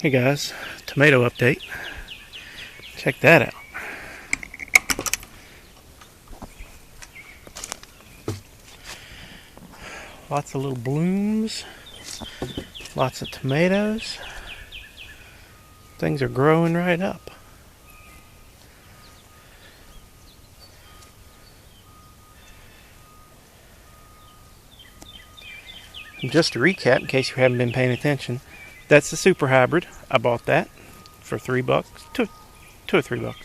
Hey guys, tomato update. Check that out. Lots of little blooms. Lots of tomatoes. Things are growing right up. And just to recap, in case you haven't been paying attention, that's the super hybrid. I bought that for $3, two or $3.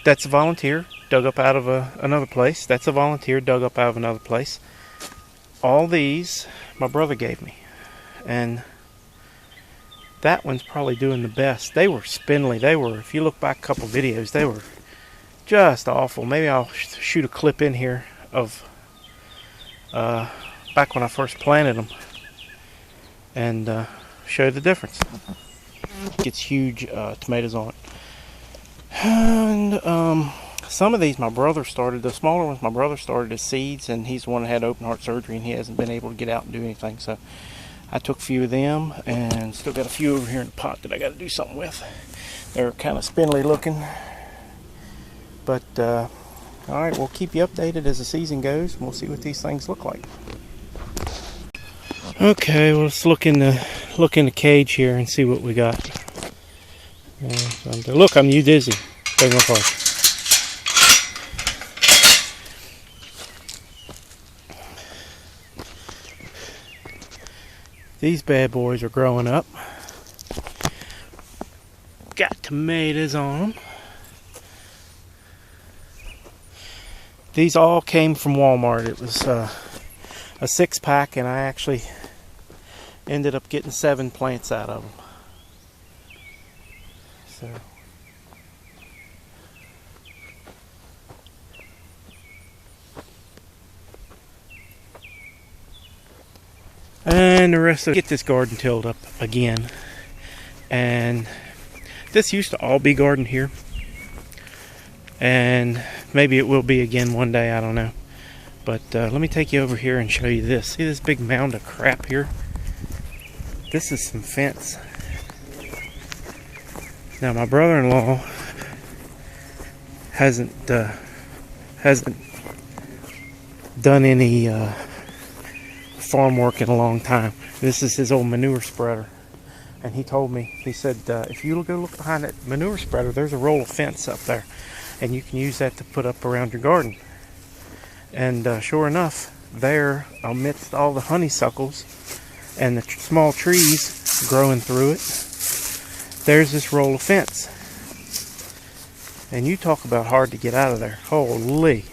That's a volunteer dug up out of another place. That's a volunteer dug up out of another place. All these my brother gave me, and that one's probably doing the best. They were spindly. They were, if you look back a couple videos, they were just awful. Maybe I'll shoot a clip in here of back when I first planted them and show the difference. Gets huge tomatoes on it. And some of these my brother started. The smaller ones my brother started as seeds, and he's the one that had open heart surgery and he hasn't been able to get out and do anything. So I took a few of them and still got a few over here in the pot that I got to do something with. They're kind of spindly looking. But alright, we'll keep you updated as the season goes, and we'll see what these things look like. Okay, well, let's look in the cage here and see what we got. Look, I'm Udizzy. Big one apart. These bad boys are growing up. Got tomatoes on them. These all came from Walmart. It was a 6-pack, and I actually ended up getting 7 plants out of them. So and the rest of it, get this garden tilled up again. And this used to all be garden here, and maybe it will be again one day, I don't know. But let me take you over here and show you this. See this big mound of crap here? This is some fence. Now my brother-in-law hasn't done any farm work in a long time. This is his old manure spreader, and he told me, he said, if you go look behind that manure spreader, there's a roll of fence up there, and you can use that to put up around your garden. And sure enough, there, amidst all the honeysuckles and the small trees growing through it, there's this roll of fence. And you talk about hard to get out of there. Holy,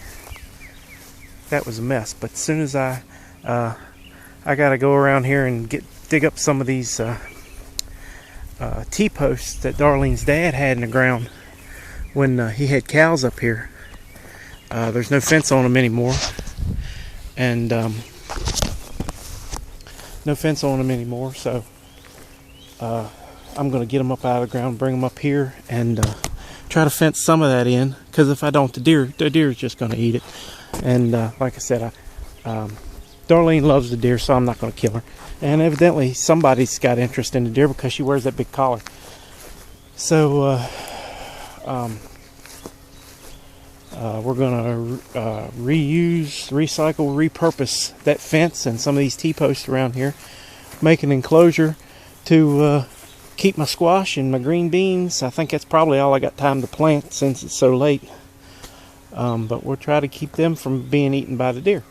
that was a mess. But as soon as I got to go around here and dig up some of these T-posts that Darlene's dad had in the ground when he had cows up here. There's no fence on them anymore, and no fence on them anymore. So I'm going to get them up out of the ground, bring them up here, and try to fence some of that in. Because if I don't, the deer is just going to eat it. And like I said, Darlene loves the deer, so I'm not going to kill her. And evidently, somebody's got interest in the deer because she wears that big collar. So we're going to reuse, recycle, repurpose that fence and some of these T-posts around here. Make an enclosure to keep my squash and my green beans. I think that's probably all I got time to plant since it's so late. But we'll try to keep them from being eaten by the deer.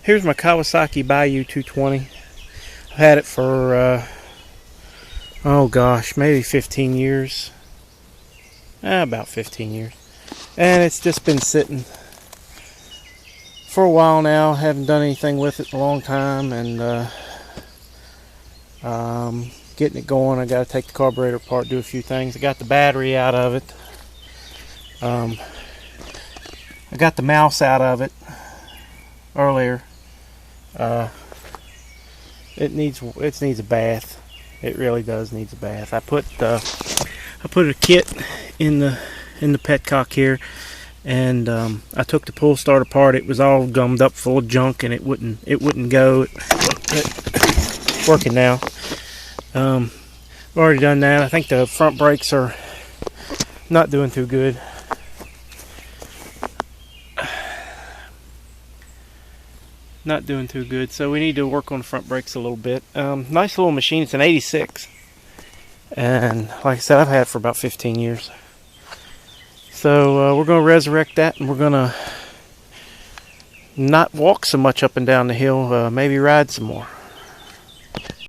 Here's my Kawasaki Bayou 220. I've had it for oh gosh, maybe 15 years. About 15 years. And it's just been sitting for a while now. Haven't done anything with it in a long time, and getting it going. I got to take the carburetor apart, do a few things. I got the battery out of it. I got the mouse out of it earlier. It needs a bath. It really does needs a bath. I put a kit in the petcock here, and I took the pull start apart. It was all gummed up full of junk, and it wouldn't go. It's working now. I've already done that. I think the front brakes are not doing too good. Not doing too good, so we need to work on the front brakes a little bit. Nice little machine. It's an 86, and like I said, I've had it for about 15 years. So we're going to resurrect that, and we're going to not walk so much up and down the hill, maybe ride some more.